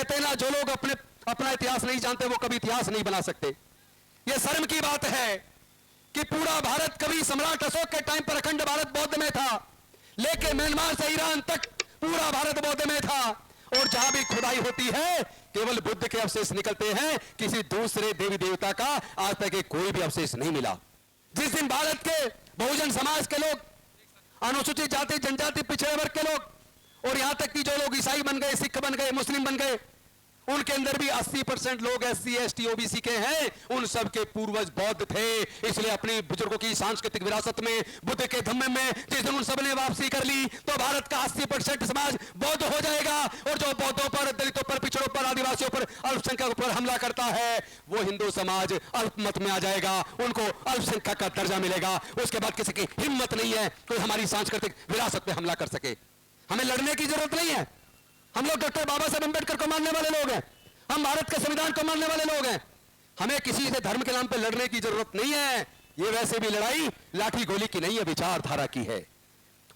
कहते हैं ना, जो लोग अपना इतिहास नहीं जानते वो कभी इतिहास नहीं बना सकते। यह शर्म की बात है कि पूरा भारत कभी सम्राट अशोक के टाइम पर अखंड भारत बौद्ध में था, लेकिन म्यांमार से ईरान तक पूरा भारत बौद्ध में था। और जहां भी खुदाई होती है केवल बुद्ध के अवशेष निकलते हैं, किसी दूसरे देवी देवता का आज तक कोई भी अवशेष नहीं मिला। जिस दिन भारत के बहुजन समाज के लोग, अनुसूचित जाति जनजाति पिछड़े वर्ग के लोग, और यहां तक कि जो लोग ईसाई बन गए, सिख बन गए, मुस्लिम बन गए, उनके अंदर भी 80% लोग SC ST OBC के हैं, उन सब के पूर्वज बौद्ध थे। इसलिए अपनी बुजुर्गों की सांस्कृतिक विरासत में, बुद्ध के धम्म में जिस दिन उन सब ने वापसी कर ली, तो भारत का 80% समाज बौद्ध हो जाएगा। और जो बौद्धों पर, दलितों पर, पिछड़ों पर, आदिवासियों पर, अल्पसंख्यकों पर हमला करता है, वो हिंदू समाज अल्पमत में आ जाएगा, उनको अल्पसंख्यक का दर्जा मिलेगा। उसके बाद किसी की हिम्मत नहीं है कोई हमारी सांस्कृतिक विरासत में हमला कर सके। हमें लड़ने की जरूरत नहीं है। हम लोग डॉक्टर बाबा साहब अम्बेडकर को मानने वाले लोग हैं, हम भारत के संविधान को मानने वाले लोग हैं। हमें किसी से धर्म के नाम पर लड़ने की जरूरत नहीं है। ये वैसे भी लड़ाई लाठी गोली की नहीं है, विचारधारा की है।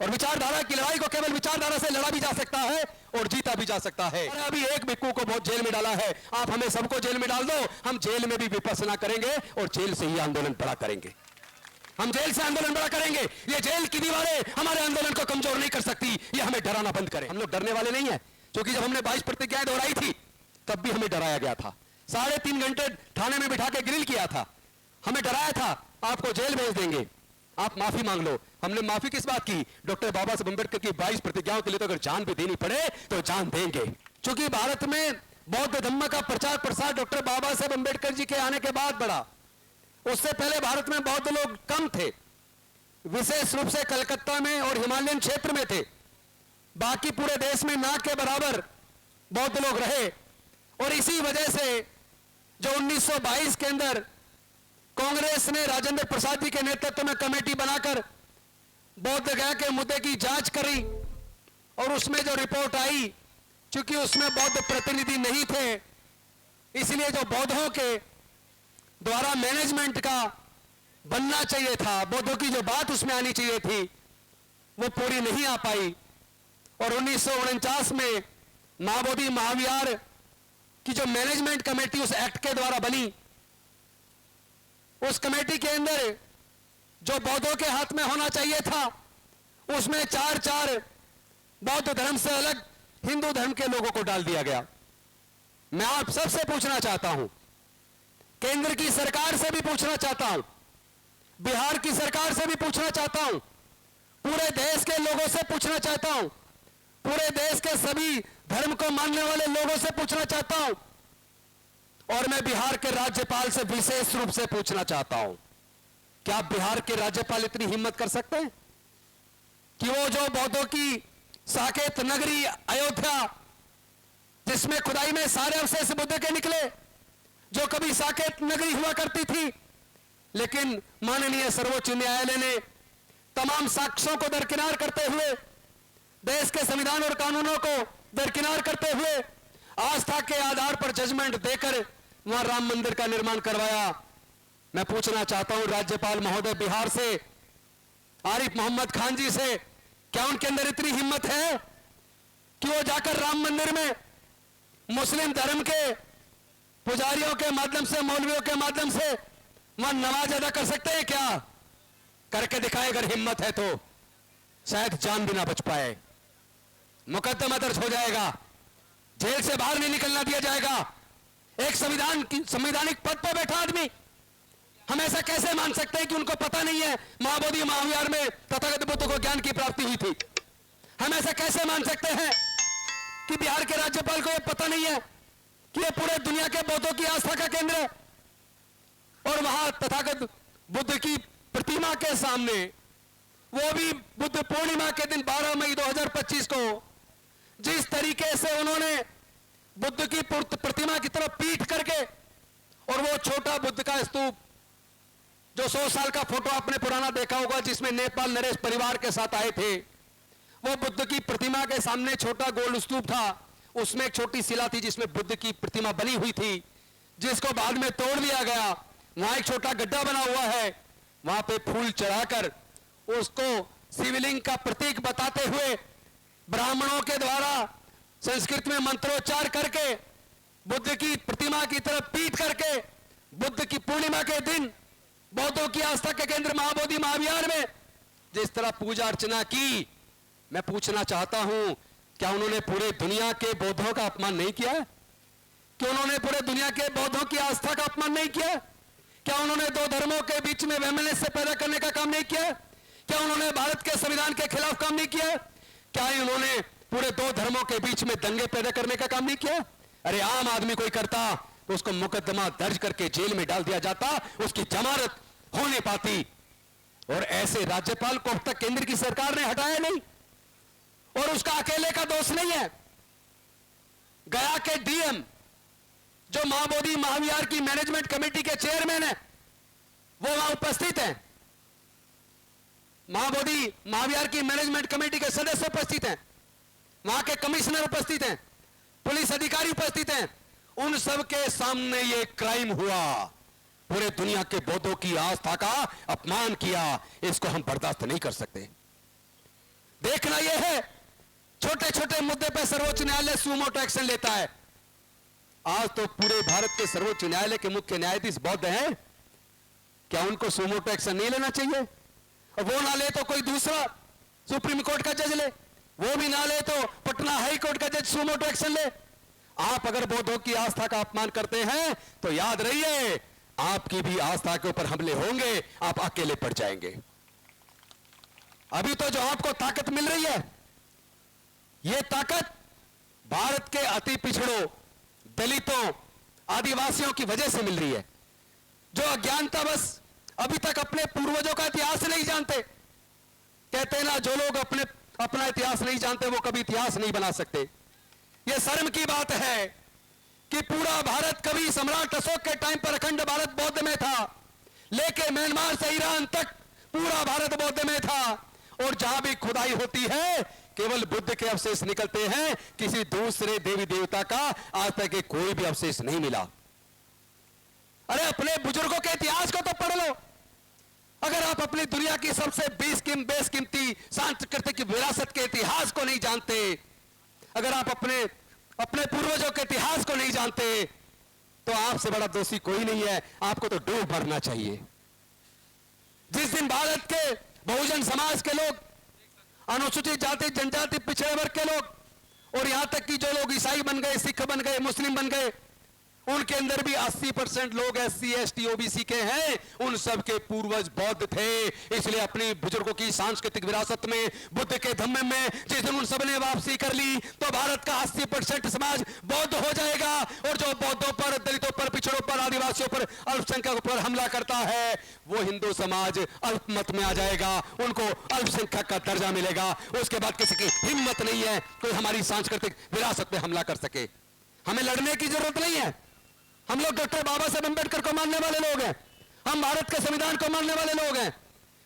और विचारधारा की लड़ाई को केवल विचारधारा से लड़ा भी जा सकता है और जीता भी जा सकता है। और अभी एक भिक्खू को बहुत जेल में डाला है, आप हमें सबको जेल में डाल दो, हम जेल में भी विपश्यना करेंगे और जेल से ही आंदोलन बड़ा करेंगे। हम जेल से आंदोलन बड़ा करेंगे। ये जेल की दीवारें हमारे आंदोलन को कमजोर नहीं कर सकती। ये हमें डराना बंद करें। हम लोग डरने वाले नहीं है, क्योंकि जब हमने 22 प्रतिज्ञाएं दोहराई थी तब भी हमें डराया गया था। 3.5 घंटे थाने में बिठा के ग्रिल किया था, हमें डराया था आपको जेल भेज देंगे, आप माफी मांग लो। हमने माफी किस बात की? डॉक्टर बाबा साहब अम्बेडकर की 22 प्रतिज्ञाओं के लिए तो अगर जान भी देनी पड़े तो जान देंगे। क्योंकि भारत में बौद्ध धम्म का प्रचार प्रसार डॉक्टर बाबा साहब अम्बेडकर जी के आने के बाद बढ़ा। उससे पहले भारत में बौद्ध लोग कम थे, विशेष रूप से कलकत्ता में और हिमालयन क्षेत्र में थे। बाकी पूरे देश में ना के बराबर बौद्ध लोग रहे। और इसी वजह से जो 1922 के अंदर कांग्रेस ने राजेंद्र प्रसाद जी के नेतृत्व में कमेटी बनाकर बौद्ध गया के मुद्दे की जांच करी, और उसमें जो रिपोर्ट आई, चूंकि उसमें बौद्ध प्रतिनिधि नहीं थे, इसलिए जो बौद्धों के द्वारा मैनेजमेंट का बनना चाहिए था, बौद्धों की जो बात उसमें आनी चाहिए थी, वो पूरी नहीं आ पाई। और 1949 में महाबोधि महाविहार की जो मैनेजमेंट कमेटी उस एक्ट के द्वारा बनी, उस कमेटी के अंदर जो बौद्धों के हाथ में होना चाहिए था, उसमें 4 बौद्ध धर्म से अलग हिंदू धर्म के लोगों को डाल दिया गया। मैं आप सबसे पूछना चाहता हूं, केंद्र की सरकार से भी पूछना चाहता हूं, बिहार की सरकार से भी पूछना चाहता हूं, पूरे देश के लोगों से पूछना चाहता हूं, पूरे देश के सभी धर्म को मानने वाले लोगों से पूछना चाहता हूं, और मैं बिहार के राज्यपाल से विशेष रूप से पूछना चाहता हूं, क्या बिहार के राज्यपाल इतनी हिम्मत कर सकते हैं कि वो जो बौद्धों की साकेत नगरी अयोध्या, जिसमें खुदाई में सारे अवशेष बुद्ध के निकले, जो कभी साकेत नगरी हुआ करती थी, लेकिन माननीय सर्वोच्च न्यायालय ने तमाम साक्ष्यों को दरकिनार करते हुए, देश के संविधान और कानूनों को दरकिनार करते हुए, आस्था के आधार पर जजमेंट देकर वहां राम मंदिर का निर्माण करवाया। मैं पूछना चाहता हूं राज्यपाल महोदय बिहार से, आरिफ मोहम्मद खान जी से, क्या उनके अंदर इतनी हिम्मत है कि वो जाकर राम मंदिर में मुस्लिम धर्म के पुजारियों के माध्यम से, मौलवियों के माध्यम से वहां नमाज अदा कर सकते हैं? क्या करके दिखाए? अगर हिम्मत है तो शायद जान भी ना बच पाए, मुकदमा दर्ज हो जाएगा, जेल से बाहर नहीं निकलना दिया जाएगा। एक संवैधानिक पद पर बैठा आदमी, हम ऐसा कैसे मान सकते हैं कि उनको पता नहीं है महाबोधि महाविहार में तथागत बुद्ध को ज्ञान की प्राप्ति हुई थी? हम ऐसा कैसे मान सकते हैं कि बिहार के राज्यपाल को यह पता नहीं है कि यह पूरे दुनिया के बौद्धों की आस्था का केंद्र है, और वहां तथागत बुद्ध की प्रतिमा के सामने, वो भी बुद्ध पूर्णिमा के दिन 12 मई 2025 को, जिस तरीके से उन्होंने बुद्ध की प्रतिमा की तरफ पीठ करके, और वो छोटा बुद्ध का स्तूप, जो 100 साल का फोटो आपने पुराना देखा होगा जिसमें नेपाल नरेश परिवार के साथ आए थे, वो बुद्ध की प्रतिमा के सामने छोटा गोल्ड स्तूप था, उसमें एक छोटी शिला थी जिसमें बुद्ध की प्रतिमा बनी हुई थी, जिसको बाद में तोड़ दिया गया। वहां एक छोटा गड्ढा बना हुआ है, वहां पे फूल चढ़ाकर उसको शिवलिंग का प्रतीक बताते हुए ब्राह्मणों के द्वारा संस्कृत में मंत्रोच्चार करके बुद्ध की प्रतिमा की तरफ पीट करके बुद्ध की पूर्णिमा के दिन बौद्धों की आस्था के केंद्र महाबोधि महाविहार में जिस तरह पूजा अर्चना की, मैं पूछना चाहता हूं, क्या उन्होंने पूरे दुनिया के बौद्धों का अपमान नहीं किया? क्या उन्होंने पूरे दुनिया के बौद्धों की आस्था का अपमान नहीं किया? क्या उन्होंने दो धर्मों के बीच में वैमनस्य पैदा करने का काम नहीं किया? क्या उन्होंने भारत के संविधान के खिलाफ काम नहीं किया? क्या उन्होंने पूरे दो धर्मों के बीच में दंगे पैदा करने का काम नहीं किया? अरे आम आदमी कोई करता तो उसको मुकदमा दर्ज करके जेल में डाल दिया जाता, उसकी जमानत हो नहीं पाती। और ऐसे राज्यपाल को अब तक केंद्र की सरकार ने हटाया नहीं, और उसका अकेले का दोष नहीं है। गया के डीएम जो महाबोधि महाविहार की मैनेजमेंट कमेटी के चेयरमैन है, वो वहां उपस्थित हैं। महाबोधि महाविहार की मैनेजमेंट कमेटी के सदस्य उपस्थित हैं, वहां के कमिश्नर उपस्थित हैं, पुलिस अधिकारी उपस्थित हैं। उन सब के सामने ये क्राइम हुआ, पूरे दुनिया के बौद्धों की आस्था का अपमान किया। इसको हम बर्दाश्त नहीं कर सकते। देखना यह है, छोटे छोटे मुद्दे पर सर्वोच्च न्यायालय सुमोटो एक्शन लेता है। आज तो पूरे भारत के सर्वोच्च न्यायालय के मुख्य न्यायाधीश बौद्ध हैं, क्या उनको सुमोटो एक्शन नहीं लेना चाहिए? और वो ना ले तो कोई दूसरा सुप्रीम कोर्ट का जज ले, वो भी ना ले तो पटना हाई कोर्ट का जज सुमोटो एक्शन ले। आप अगर बौद्धों की आस्था का अपमान करते हैं तो याद रहिए, आपकी भी आस्था के ऊपर हमले होंगे, आप अकेले पड़ जाएंगे। अभी तो जो आपको ताकत मिल रही है, यह ताकत भारत के अति पिछड़ों, दलितों, आदिवासियों की वजह से मिल रही है, जो अज्ञानता बस अभी तक अपने पूर्वजों का इतिहास नहीं जानते। कहते हैं ना, जो लोग अपना इतिहास नहीं जानते वो कभी इतिहास नहीं बना सकते। यह शर्म की बात है कि पूरा भारत कभी सम्राट अशोक के टाइम पर अखंड भारत बौद्ध में था, लेके म्यांमार से ईरान तक पूरा भारत बौद्ध में था। और जहां भी खुदाई होती है केवल बुद्ध के अवशेष निकलते हैं, किसी दूसरे देवी देवता का आज तक कोई भी अवशेष नहीं मिला। अरे अपने बुजुर्गों के इतिहास को तो पढ़ लो। अगर आप अपनी दुनिया की सबसे बेशकीमती सांस्कृतिक विरासत के इतिहास को नहीं जानते, अगर आप अपने पूर्वजों के इतिहास को नहीं जानते, तो आपसे बड़ा दोषी कोई नहीं है। आपको तो डूब मरना चाहिए। जिस दिन भारत के बहुजन समाज के लोग, अनुसूचित जाति जनजाति पिछड़े वर्ग के लोग, और यहां तक कि जो लोग ईसाई बन गए, सिख बन गए, मुस्लिम बन गए, उनके अंदर भी 80% लोग SC ST OBC के हैं। उन सब के पूर्वज बौद्ध थे। इसलिए अपनी बुजुर्गों की सांस्कृतिक विरासत में, बुद्ध के धम्म में जिस दिन उन सब ने वापसी कर ली, तो भारत का 80% समाज बौद्ध हो जाएगा। और जो बौद्धों पर, दलितों पर, पिछड़ों पर, आदिवासियों पर, अल्पसंख्यकों पर हमला करता है, वो हिंदू समाज अल्पमत में आ जाएगा, उनको अल्पसंख्यक का दर्जा मिलेगा। उसके बाद किसी की हिम्मत नहीं है कोई हमारी सांस्कृतिक विरासत पे हमला कर सके। हमें लड़ने की जरूरत नहीं है। हम लोग डॉक्टर बाबा साहब अम्बेडकर को मानने वाले लोग हैं, हम भारत के संविधान को मानने वाले लोग हैं।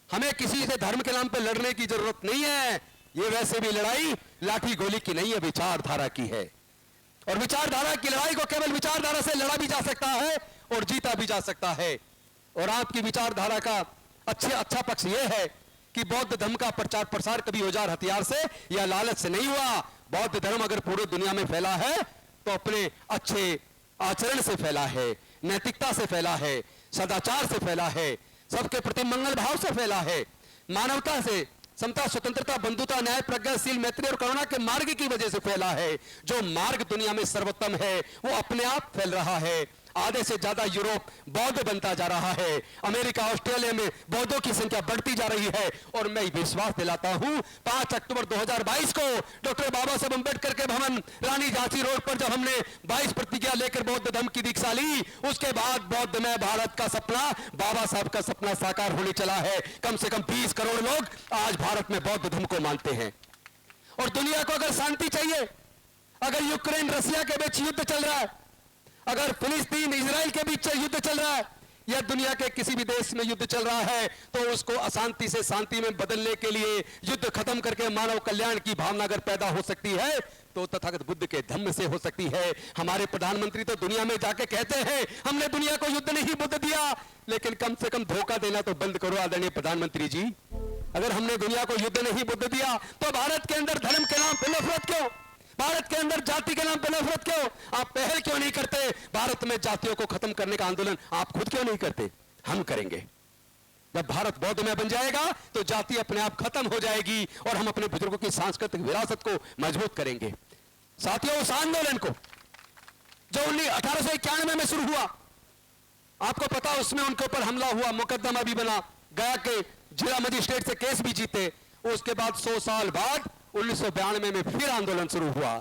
हमें किसी से धर्म के नाम पर लड़ने की जरूरत नहीं है। ये वैसे भी लड़ाई लाठी गोली की नहीं है, विचारधारा की है। और विचारधारा की लड़ाई को केवल विचारधारा से लड़ा भी जा सकता है और जीता भी जा सकता है। और आपकी विचारधारा का अच्छा पक्ष यह है कि बौद्ध धर्म का प्रचार प्रसार कभी औजार हथियार से या लालच से नहीं हुआ। बौद्ध धर्म अगर पूरी दुनिया में फैला है तो अपने अच्छे आचरण से फैला है, नैतिकता से फैला है, सदाचार से फैला है, सबके प्रति मंगल भाव से फैला है, मानवता से, समता, स्वतंत्रता, बंधुता, न्याय, प्रज्ञाशील, मैत्री और करुणा के मार्ग की वजह से फैला है। जो मार्ग दुनिया में सर्वोत्तम है वो अपने आप फैल रहा है। आधे से ज्यादा यूरोप बौद्ध बनता जा रहा है, अमेरिका, ऑस्ट्रेलिया में बौद्धों की संख्या बढ़ती जा रही है। और मैं विश्वास दिलाता हूं 5 अक्टूबर 2022 को डॉक्टर बाबा साहब अम्बेडकर के भवन रानी झांसी रोड पर जब हमने 22 प्रतिज्ञा लेकर बौद्ध धर्म की दीक्षा ली, उसके बाद बौद्ध में भारत का सपना, बाबा साहब का सपना साकार होने चला है। कम से कम 20 करोड़ लोग आज भारत में बौद्ध धर्म को मानते हैं। और दुनिया को अगर शांति चाहिए, अगर यूक्रेन रसिया के बीच युद्ध चल रहा है, अगर फिलिस्तीन इजराइल के बीच युद्ध चल रहा है, या दुनिया के किसी भी देश में युद्ध चल रहा है, तो उसको अशांति से शांति में बदलने के लिए, युद्ध खत्म करके मानव कल्याण की भावना अगर पैदा हो सकती है तो तथागत बुद्ध के धम्म से हो सकती है। हमारे प्रधानमंत्री तो दुनिया में जाके कहते हैं हमने दुनिया को युद्ध नहीं बुद्ध दिया, लेकिन कम से कम धोखा देना तो बंद करो आदरणीय प्रधानमंत्री जी। अगर हमने दुनिया को युद्ध नहीं बुद्ध दिया तो भारत के अंदर धर्म के नाम पर नफरत क्यों, भारत के अंदर जाति के नाम पर नफरत क्यों? आप पहल क्यों नहीं करते? भारत में जातियों को खत्म करने का आंदोलन आप खुद क्यों नहीं करते? हम करेंगे। जब भारत बौद्धमय बन जाएगा तो जाति अपने आप खत्म हो जाएगी और हम अपने बुजुर्गों की सांस्कृतिक विरासत को मजबूत करेंगे। साथियों, उस आंदोलन को जो 1891 में शुरू हुआ, आपको पता उसमें उनके ऊपर हमला हुआ, मुकदमा भी बना, गया के जिला मजिस्ट्रेट से केस भी जीते। उसके बाद 100 साल बाद 1992 में फिर आंदोलन शुरू हुआ।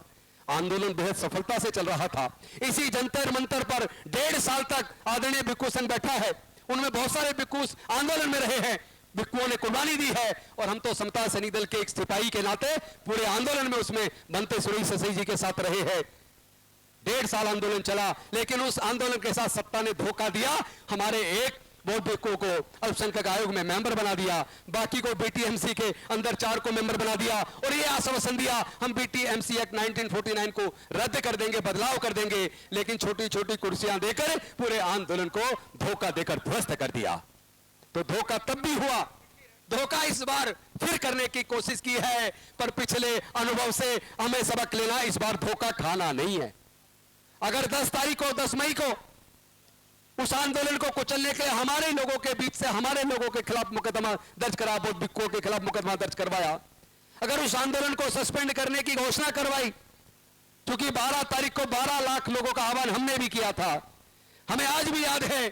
आंदोलन बेहद सफलता से चल रहा था। इसी जंतर मंतर पर 1.5 साल तक आदरणीय भिक्खू संघ बैठा है। उनमें बहुत सारे भिक्खू आंदोलन में रहे हैं, भिक्खुओं ने कुर्बानी दी है और हम तो समता सैनिक दल के एक सिपाही के नाते पूरे आंदोलन में उसमें बनते सुरई ससई जी के साथ रहे हैं। 1.5 साल आंदोलन चला, लेकिन उस आंदोलन के साथ सत्ता ने धोखा दिया। हमारे एक बौद्ध भिक्खुओं को अल्पसंख्यक आयोग में मेंबर बना दिया, बाकी को बीटीएमसी के अंदर 4 को मेंबर बना दिया और ये आश्वासन दिया हम बीटीएमसी एक्ट 1949 को रद्द कर देंगे, बदलाव कर देंगे, लेकिन छोटी छोटी कुर्सियां देकर पूरे आंदोलन को धोखा देकर ध्वस्त कर दिया। तो धोखा तब भी हुआ, धोखा इस बार फिर करने की कोशिश की है, पर पिछले अनुभव से हमें सबक लेना, इस बार धोखा खाना नहीं है। अगर 10 तारीख को 10 मई को उस आंदोलन को कुचलने के लिए हमारे लोगों के बीच से हमारे लोगों के खिलाफ मुकदमा दर्ज करा, बौद्ध भिक्खुओं के खिलाफ मुकदमा दर्ज करवाया, अगर उस आंदोलन को सस्पेंड करने की घोषणा करवाई, क्योंकि 12 तारीख को 12 लाख लोगों का आह्वान हमने भी किया था। हमें आज भी याद है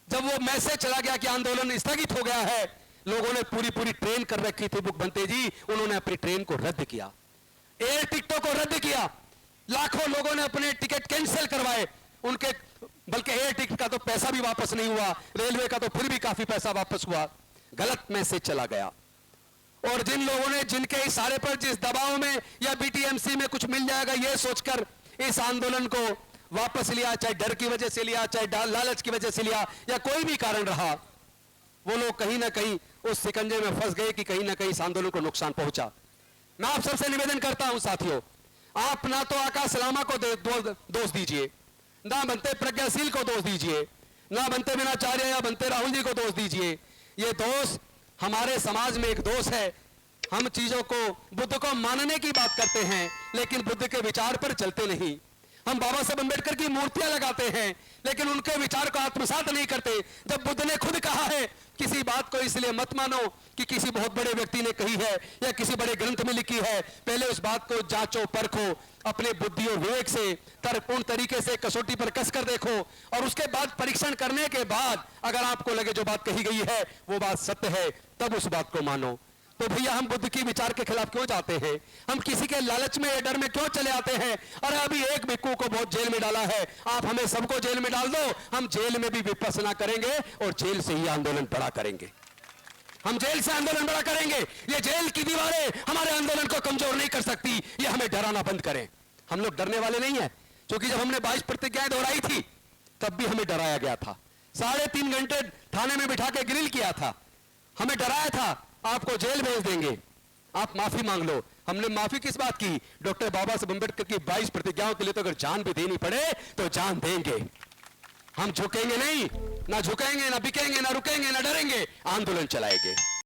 जब वो मैसेज चला गया कि आंदोलन स्थगित हो गया है, लोगों ने पूरी ट्रेन कर रखी थी बुक बनते जी, उन्होंने अपनी ट्रेन को रद्द किया, एयर टिकटों को रद्द किया, लाखों लोगों ने अपने टिकट कैंसिल करवाए, उनके बल्कि एयर टिकट का तो पैसा भी वापस नहीं हुआ, रेलवे का तो फिर भी काफी पैसा वापस हुआ। गलत मैसेज चला गया। और जिन लोगों ने जिनके इशारे पर जिस दबाव में या बीटीएमसी में कुछ मिल जाएगा ये सोचकर इस आंदोलन को वापस लिया, चाहे डर की वजह से लिया, चाहे लालच की वजह से लिया, या कोई भी कारण रहा, वो लोग कहीं ना कहीं उस शिकंजे में फंस गए कि कहीं ना कहीं इस आंदोलन को नुकसान पहुंचा। मैं आप सबसे निवेदन करता हूं साथियों, आप ना तो आकाश लामा को दोष दीजिए, ना बनते प्रज्ञाशील को दोष दीजिए, ना बनते मीनाचार्य या बनते राहुल जी को दोष दीजिए। ये दोष हमारे समाज में एक दोष है। हम चीजों को, बुद्ध को मानने की बात करते हैं, लेकिन बुद्ध के विचार पर चलते नहीं। हम बाबा साहब अम्बेडकर की मूर्तियां लगाते हैं, लेकिन उनके विचार को आत्मसात नहीं करते। जब बुद्ध ने खुद कहा है किसी बात को इसलिए मत मानो कि किसी बहुत बड़े व्यक्ति ने कही है या किसी बड़े ग्रंथ में लिखी है, पहले उस बात को जांचो परखो, अपने बुद्धि और विवेक से तर्कपूर्ण तरीके से कसौटी पर कसकर देखो, और उसके बाद परीक्षण करने के बाद अगर आपको लगे जो बात कही गई है वो बात सत्य है, तब उस बात को मानो। तो भैया हम बुद्ध की विचार के खिलाफ क्यों जाते हैं? हम किसी के लालच में या डर में क्यों चले आते हैं? अरे अभी एक भिक्खू को बहुत जेल में डाला है, आप हमें सबको जेल में डाल दो, हम जेल में भी विपश्यना करेंगे और जेल से ही आंदोलन बड़ा करेंगे। हम जेल से आंदोलन बड़ा करेंगे। ये जेल की दीवारें हमारे आंदोलन को कमजोर नहीं कर सकती। ये हमें डराना बंद करें। हम लोग डरने वाले नहीं है, क्योंकि जब हमने 22 प्रतिज्ञाएं दोहराई थी तब भी हमें डराया गया था, 3.5 घंटे थाने में बिठा के ग्रिल किया था, हमें डराया था आपको जेल भेज देंगे, आप माफी मांग लो। हमने माफी किस बात की? डॉक्टर बाबा साहब अम्बेडकर की 22 प्रतिज्ञाओं के लिए तो अगर जान भी देनी पड़े तो जान देंगे। हम झुकेंगे नहीं, ना झुकेंगे, ना बिकेंगे, ना रुकेंगे, ना डरेंगे, आंदोलन चलाएंगे।